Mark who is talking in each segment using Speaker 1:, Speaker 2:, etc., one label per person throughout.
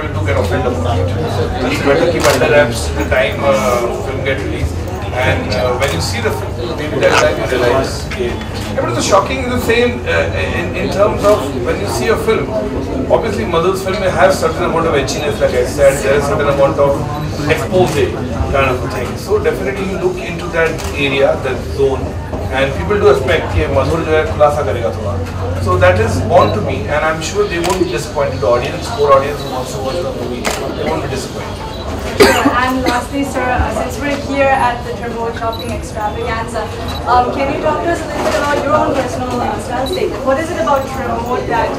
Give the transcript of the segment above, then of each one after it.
Speaker 1: people to get offended about it. It's better keep under wraps the time film get released. And when you see the film, maybe that time you realize. But it's shocking the same in terms of when you see a film. Obviously, Madhur's film has certain amount of edginess, like I said. There is certain amount of expose kind of thing. So definitely look into that area, that zone, and people do expect that Madhur jo hai khulasa karega thoda. So that is born to me, and I'm sure they won't be disappointed. The audience, core audience who wants to watch the movie, they won't be disappointed.
Speaker 2: And lastly, sir, since we're here at the Tremor Shopping Extravaganza, can you talk to us a little bit about your own personal style statement? What is it about Tremor that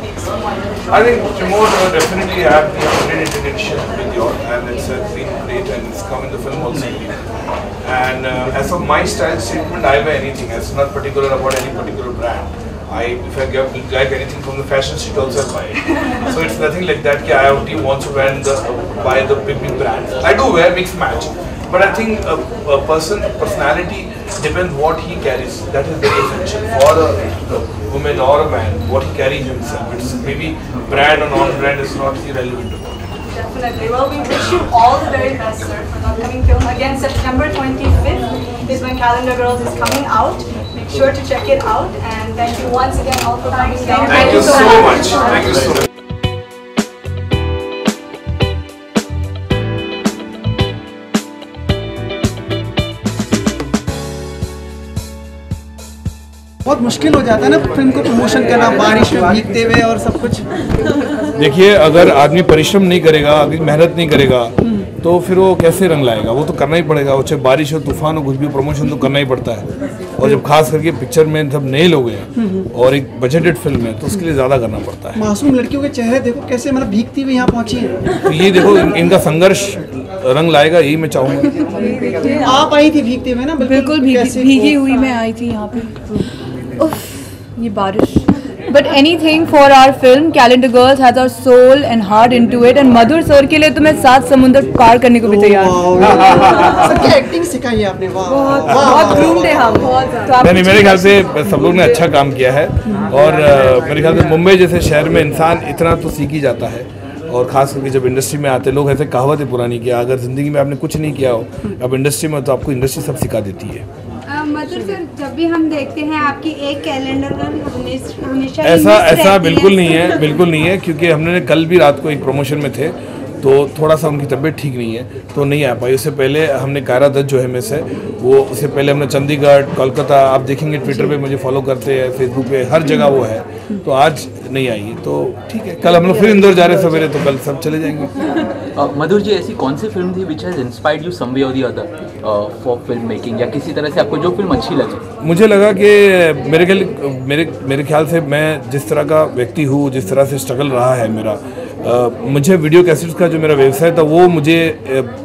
Speaker 2: makes you wonderful?
Speaker 1: I think Tremor definitely have the 100 integration with you, and it's been great, and it's come in the film also. And as for my style statement, I buy anything. It's not particular about any particular brand. If I like anything from the fashion street, also I buy it. So it's nothing like that. I IoT wants to buy the big brands. I do wear mix match, but I think a personality depends what he carries. That is very essential for a woman or a man. What he carries himself. It's maybe brand or non-brand is not irrelevant.
Speaker 2: Definitely. Well, we wish you all the very best, sir, for the upcoming film. Again, September 25th is when Calendar Girls is coming out. Make sure to check it out, and thank you once again all for coming down.
Speaker 1: Thank you so much. Thank you so much.
Speaker 3: बहुत मुश्किल हो जाता है ना film को promotion करना, बारिश में भीगते हुए और सब कुछ।
Speaker 4: देखिए, अगर आदमी परिश्रम नहीं करेगा, अगर मेहनत नहीं करेगा, तो फिर वो कैसे रंग लाएगा? वो तो करना ही पड़ेगा, वो चाहे बारिश हो, तूफान हो, कुछ भी, प्रमोशन तो करना ही पड़ता है। और जब खास करके पिक्चर में सब नए लोग हैं और एक बजटेड फिल्म है, तो उसके लिए ज़्यादा करना पड़ता है।
Speaker 3: मासूम लड़कियों के चेहरे देखो कैसे मतलब भीगती हुई यहाँ पहुँची है।
Speaker 4: तो ये देखो, इनका संघर्ष रंग लाएगा, यही मैं चाहूँगा।
Speaker 3: आप आई थी भीगते हुए ना?
Speaker 5: बिल्कुल भीगी हुई मैं आई थी यहाँ पे। उफ, ये बारिश। But anything for our film, Calendar Girls has our soul and heart into it, and Madhur sir के लिए तो मैं 7 समुंदर पार करने को भी तैयार हूँ।
Speaker 3: क्या एक्टिंग सिखाई है आपने?
Speaker 5: बहुत ग्रूम्ड है हम।
Speaker 4: नहीं, मेरे ख्याल से सब लोग ने अच्छा काम किया है, और मेरे ख्याल से मुंबई जैसे शहर में इंसान इतना तो सीख ही जाता है, और ख़ास करके जब इंडस्ट्री में आते लोग ऐसे कहावत है पुरानी किया, अगर ज़िंदगी में आपने कुछ नहीं किया हो, अब इंडस्ट्री में तो आपको इंडस्ट्री सब सिखा देती है।
Speaker 6: मधुर सर, जब भी हम देखते हैं आपकी एक कैलेंडर हमेशा
Speaker 4: ऐसा बिल्कुल नहीं है, बिल्कुल नहीं है, क्योंकि हमने कल भी रात को एक प्रमोशन में थे, तो थोड़ा सा उनकी तबीयत ठीक नहीं है, तो नहीं आ पाई। उससे पहले हमने कायरा दत्त जो है मिस है, वो उससे पहले हमने चंडीगढ़, कोलकाता, आप देखेंगे ट्विटर पे मुझे फॉलो करते हैं, फेसबुक पे, हर जगह वो है, तो आज नहीं आई, तो ठीक है। कल हम लोग फिर इंदौर जा रहे हैं सवेरे, तो कल सब चले जाएंगे।
Speaker 7: मधुर जी, ऐसी कौन सी फिल्म थी which has inspired you some way और the other for film making, या किसी तरह से आपको जो फिल्म अच्छी लगी?
Speaker 4: मुझे लगा कि मेरे ख्याल से मैं जिस तरह का व्यक्ति हूँ, जिस तरह से स्ट्रगल रहा है मेरा, मुझे वीडियो कैसेट्स का जो मेरा व्यवसाय था वो मुझे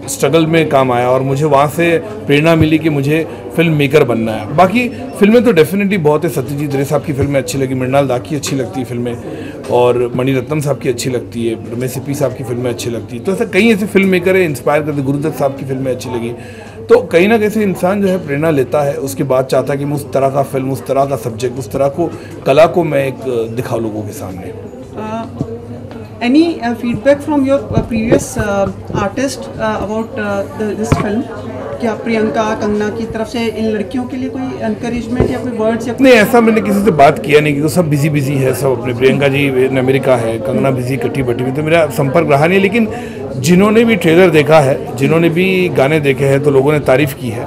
Speaker 4: स्ट्रगल में काम आया, और मुझे वहाँ से प्रेरणा मिली कि मुझे फिल्म मेकर बनना है। बाकी फिल्में तो डेफिनेटली बहुत है, सत्यजीत रे साहब की फिल्में अच्छी लगी, मृणाल दा की अच्छी लगती है फिल्में, और मणिरत्नम साहब की अच्छी लगती है, रमेश सिप्पी साहब की फिल्में अच्छी लगती है, तो ऐसे कई ऐसे फिल्म मेकर है इंस्पायर करते, गुरुदत्त साहब की फिल्में अच्छी लगी, तो कहीं ना कहीं से इंसान जो है प्रेरणा लेता है, उसके बाद चाहता है कि मैं उस तरह का फिल्म, उस तरह का सब्जेक्ट, उस तरह को कला को मैं एक दिखाऊँ लोगों के सामने।
Speaker 3: Any feedback from your previous artist about this film? क्या प्रियंका, कंगना की तरफ से इन लड़कियों के लिए कोई एनकरेजमेंट या कोई वर्ड्स या?
Speaker 4: नहीं, ऐसा मैंने किसी से बात किया नहीं, क्योंकि सब बिजी है, सब अपने, प्रियंका जी अमेरिका है, कंगना बिजी कटी बटी में, तो मेरा संपर्क रहा नहीं। लेकिन जिन्होंने भी ट्रेलर देखा है, जिन्होंने भी गाने देखे हैं, तो लोगों ने तारीफ़ की है,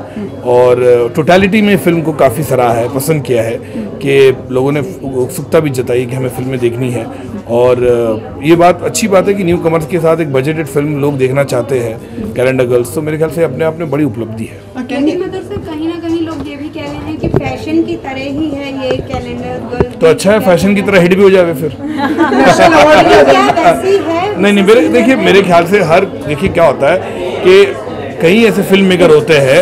Speaker 4: और टोटलिटी में फिल्म को काफ़ी सराहा है, पसंद किया है, कि लोगों ने उत्सुकता भी जताई कि हमें फिल्में देखनी है, और ये बात अच्छी बात है कि न्यू कमर्स के साथ एक बजटेड फिल्म लोग देखना चाहते हैं, कैलेंडर गर्ल्स, तो मेरे ख्याल से अपने आप में बड़ी उपलब्धि है।
Speaker 6: मधुर सर, कहीं ना कहीं लोग ये भी कह रहे हैं कि फैशन की तरह ही है ये कैलेंडर गर्ल्स,
Speaker 4: तो अच्छा है, फैशन की तरह हिट भी हो जाए फिर। नहीं, देखिए मेरे ख्याल से देखिए क्या होता है कि कई ऐसे फिल्म मेकर होते हैं,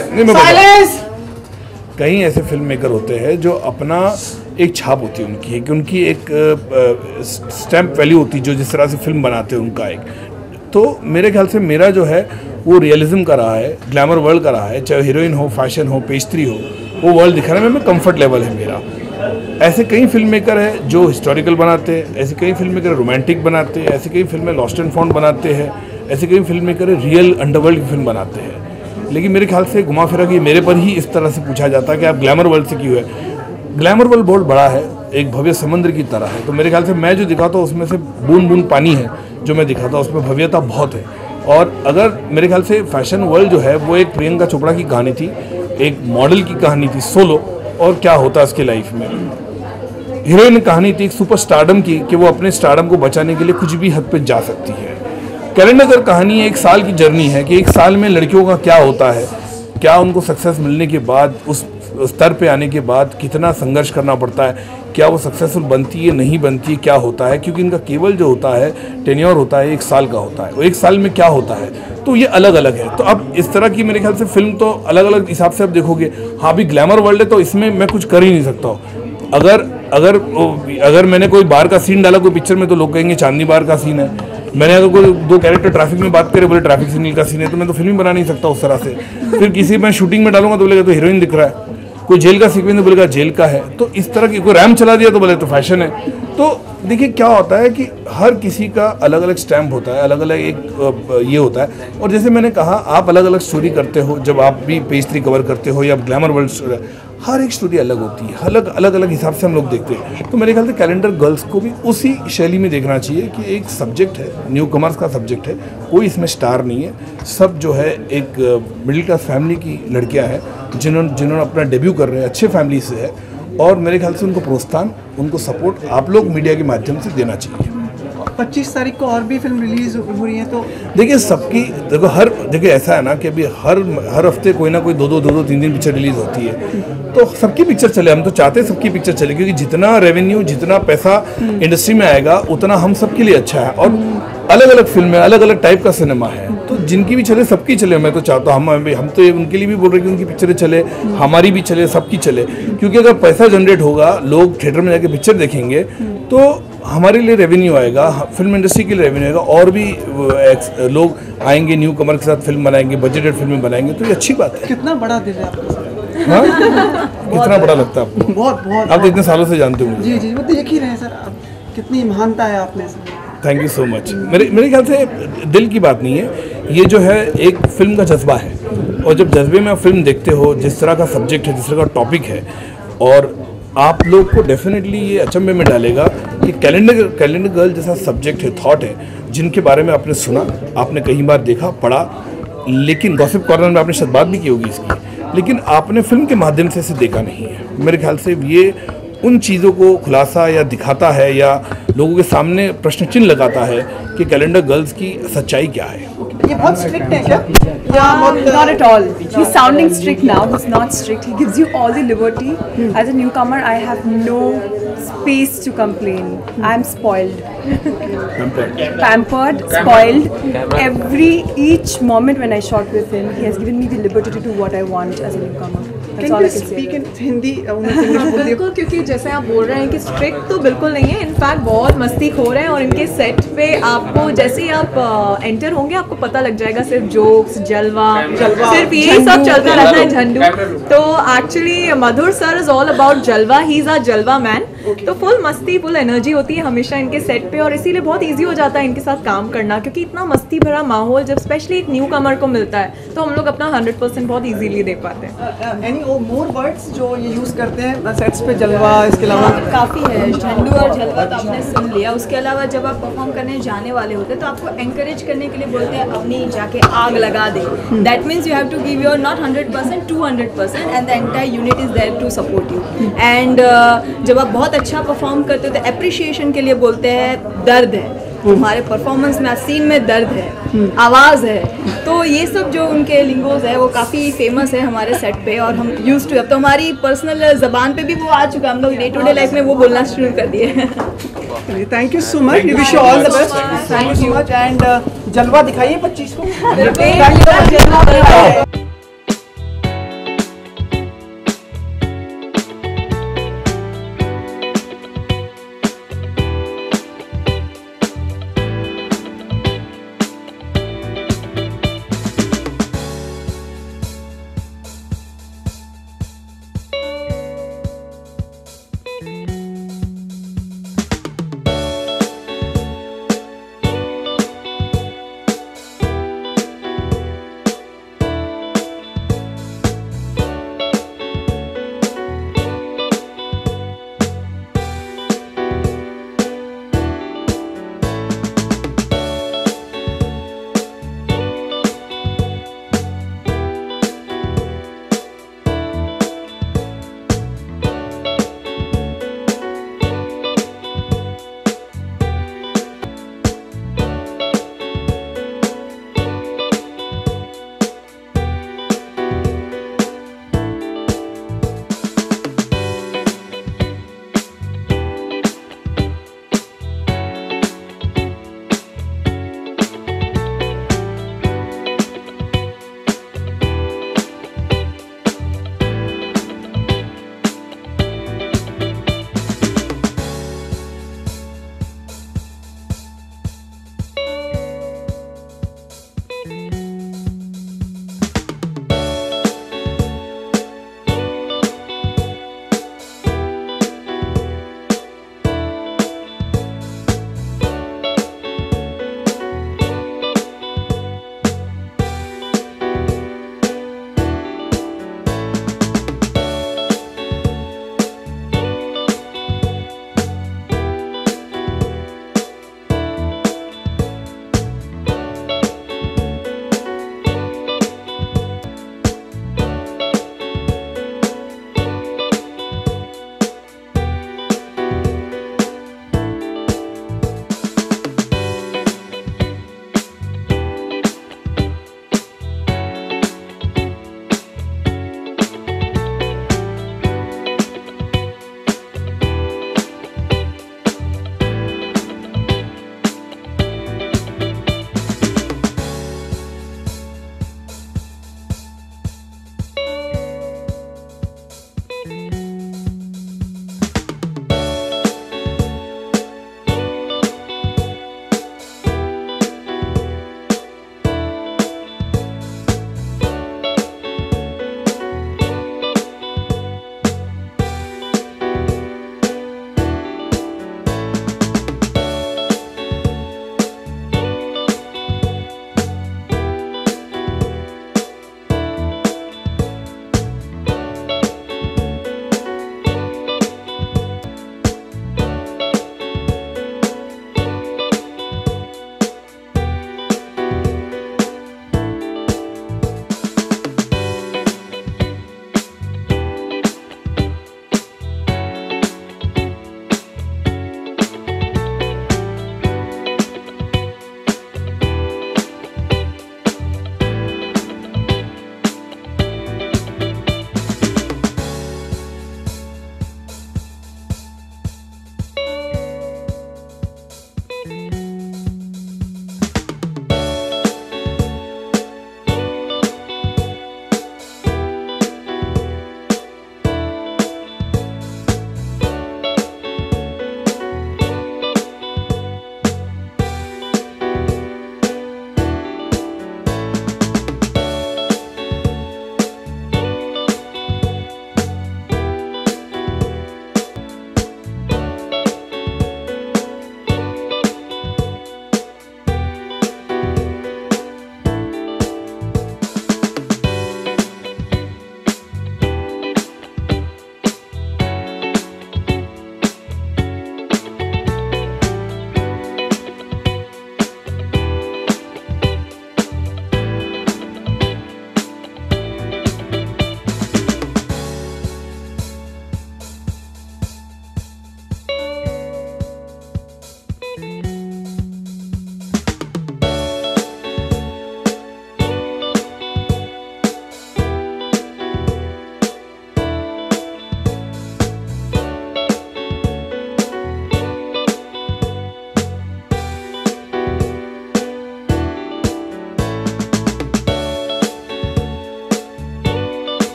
Speaker 4: कई ऐसे फिल्म मेकर होते हैं जो अपना एक छाप होती है उनकी, कि उनकी एक स्टैम्प वैल्यू होती है, जो जिस तरह से फिल्म बनाते हैं उनका एक, तो मेरे ख्याल से मेरा जो है वो रियलिज्म का रहा है, ग्लैमर वर्ल्ड का रहा है, चाहे हीरोइन हो, फैशन हो, पेस्ट्री हो, वो वर्ल्ड दिखाने में कंफर्ट लेवल है मेरा, ऐसे कई फिल्म मेकर हैं जो हिस्टोरिकल बनाते हैं, ऐसे कई फिल्म मेकर रोमांटिक बनाते हैं, ऐसे कई फिल्में लॉस्ट एंड फाउंड बनाते हैं, ऐसे कई फिल्म मेकर रियल अंडरवर्ल्ड की फिल्म बनाते हैं। लेकिन मेरे ख्याल से घुमा फिरा कि मेरे पर ही इस तरह से पूछा जाता है कि आप ग्लैमर वर्ल्ड से क्यों है। ग्लैमर वर्ल्ड बहुत बड़ा है, एक भव्य समुद्र की तरह है। तो मेरे ख्याल से मैं जो दिखाता हूँ उसमें से बूंद बूंद पानी है जो मैं दिखाता हूँ, उसमें भव्यता बहुत है। और अगर मेरे ख्याल से फैशन वर्ल्ड जो है वो एक प्रियंका चोपड़ा की कहानी थी, एक मॉडल की कहानी थी सोलो, और क्या होता है उसकी लाइफ में। हीरोइन कहानी थी एक सुपर स्टारडम की कि वो अपने स्टारडम को बचाने के लिए कुछ भी हद पे जा सकती है। कैलेंडर गर्ल कहानी एक साल की जर्नी है कि एक साल में लड़कियों का क्या होता है, क्या उनको सक्सेस मिलने के बाद, उस स्तर पे आने के बाद कितना संघर्ष करना पड़ता है, क्या वो सक्सेसफुल बनती है नहीं बनती है, क्या होता है। क्योंकि इनका केवल जो होता है टेन्योर होता है 1 साल का होता है, वो 1 साल में क्या होता है, तो ये अलग अलग है। तो अब इस तरह की मेरे ख्याल से फिल्म तो अलग अलग हिसाब से आप देखोगे। हाँ भी ग्लैमर वर्ल्ड है तो इसमें मैं कुछ कर ही नहीं सकता हूँ। अगर मैंने कोई बार का सीन डाला कोई पिक्चर में तो लोग कहेंगे चांदनी बार का सीन है। मैंने अगर कोई 2 कैरेक्टर ट्रैफिक में बात करे बोले ट्रैफिक सिग्नल का सीन है, तो मैं तो फिल्म ही बना नहीं सकता उस तरह से। फिर किसी मैं शूटिंग में डालूंगा तो बोलेगा तो हीरोइन दिख रहा है, कोई जेल का सीक्वेंस बोलेगा जेल का है। तो इस तरह की कोई रैम चला दिया तो बोले तो फैशन है। तो देखिए क्या होता है कि हर किसी का अलग अलग स्टैम्प होता है, अलग अलग एक ये होता है। और जैसे मैंने कहा आप अलग अलग स्टोरी करते हो, जब आप भी पेज 3 कवर करते हो या ग्लैमर वर्ल्ड, हर एक स्टोरी अलग होती है, अलग अलग हिसाब से हम लोग देखते हैं। तो मेरे ख्याल से कैलेंडर गर्ल्स को भी उसी शैली में देखना चाहिए कि एक सब्जेक्ट है, न्यू कमर्स का सब्जेक्ट है, कोई इसमें स्टार नहीं है। सब जो है एक मिडिल क्लास फैमिली की लड़कियां हैं जिन्होंने अपना डेब्यू कर रहे हैं, अच्छे फैमिली से है। और मेरे ख्याल से उनको प्रोत्साहन, उनको सपोर्ट आप लोग मीडिया के माध्यम से देना चाहिए।
Speaker 3: 25 तारीख को और भी फिल्म रिलीज हो रही है, तो
Speaker 4: देखिए सबकी देखो ऐसा है ना कि अभी हर हफ्ते कोई ना कोई 2-3 पिक्चर रिलीज होती है। तो सबकी पिक्चर चले, हम तो चाहते हैं सबकी पिक्चर चले, क्योंकि जितना रेवेन्यू, जितना पैसा इंडस्ट्री में आएगा उतना हम सबके लिए अच्छा है। और अलग अलग फिल्में, अलग अलग टाइप का सिनेमा है, तो जिनकी भी चले सबकी चले। मैं तो चाहता हूँ हम तो उनके लिए भी बोल रहे हैं कि उनकी पिक्चरें चले, हमारी भी चले, सबकी चले। क्योंकि अगर पैसा जनरेट होगा, लोग थिएटर में जाके पिक्चर देखेंगे, तो हमारे लिए रेवेन्यू आएगा, फिल्म इंडस्ट्री के लिए रेवेन्यू आएगा, और भी लोग आएंगे न्यू कमर के साथ फिल्म बनाएंगे, बजटेड फिल्में बनाएंगे। तो ये अच्छी बात है।
Speaker 3: कितना बड़ा दिल है आपका?
Speaker 4: हाँ कितना बड़ा लगता है आपको?
Speaker 3: बहुत
Speaker 4: आप तो इतने सालों से जानते हो।
Speaker 3: जी वो देख ही रहे हैं सर, आप कितनी महानता है आप में से।
Speaker 4: Thank you so much. मेरे ख्याल से दिल की बात नहीं है, ये जो है एक फिल्म का जज्बा है। और जब जज्बे में आप फिल्म देखते हो, जिस तरह का सब्जेक्ट है, जिस तरह का टॉपिक है, और आप लोग को डेफिनेटली ये अचंभे में डालेगा कि कैलेंडर गर्ल जैसा सब्जेक्ट है, थॉट है, जिनके बारे में आपने सुना, आपने कई बार देखा, पढ़ा, लेकिन गॉसिप कॉर्नर में आपने शायद बात भी की होगी इसकी, लेकिन आपने फिल्म के माध्यम से इसे देखा नहीं है। मेरे ख्याल से ये उन चीज़ों को खुलासा या दिखाता है या लोगों के सामने प्रश्न चिन्ह लगाता है कि कैलेंडर गर्ल्स की सच्चाई क्या है।
Speaker 3: ये बहुत स्ट्रिक्ट है क्या?
Speaker 5: Not at all. He's sounding strict now. He's not strict. He gives you all the liberty. As a newcomer, I have no space to complain. I'm spoiled. Pampered, spoiled. Each moment when I shot with him, he has given me the liberty to do what I want as a newcomer.
Speaker 3: Can you speak in Hindi?
Speaker 8: बिल्कुल, क्योंकि जैसे आप बोल रहे हैं कि strict तो बिल्कुल नहीं है, इनफैक्ट बहुत मस्ती खो रहे हैं। और इनके सेट पे आपको जैसे ही आप एंटर होंगे आपको पता लग जाएगा, सिर्फ जोक्स, जलवा सिर्फ यही सब चलता रहता है, झंडू। तो actually Madhur sir is all about जलवा, ही इज अ जलवा मैन। तो फुल मस्ती, फुल एनर्जी होती है हमेशा इनके सेट पे, और इसीलिए बहुत ईजी हो जाता है इनके साथ काम करना, क्योंकि इतना मस्ती भरा माहौल जब स्पेशली एक न्यू कमर को मिलता है तो हम लोग अपना 100% बहुत ईजीली दे पाते हैं।
Speaker 3: एनी मोर वर्ड्स जो ये यूज़ करते हैं सेट्स पे, जलवा, इसके अलावा
Speaker 8: काफ़ी है। झंडू और जलवा तो आपने सुन लिया, उसके अलावा जब आप परफॉर्म करने जाने वाले होते हैं तो आपको एनकरेज करने के लिए बोलते हैं अपनी जाके आग लगा दे। That means you have to give your not 100%, 200%, and the entire unit is there to support you. And जब आप बहुत अच्छा परफॉर्म करते हो तो अप्रिशिएशन के लिए बोलते हैं दर्द है हमारे परफॉर्मेंस में, सीन में दर्द है, आवाज़ है। तो ये सब जो उनके लिंगोज है वो काफ़ी फेमस है हमारे सेट पे, और हम यूज्ड टू। अब तो हमारी पर्सनल ज़बान पे भी वो आ चुका है, हम लोग डे टू डे लाइफ में वो बोलना शुरू कर दिए।
Speaker 3: Thank you so much, wish you all the best. Thank you so much. And जलवा दिखाइए 25 को।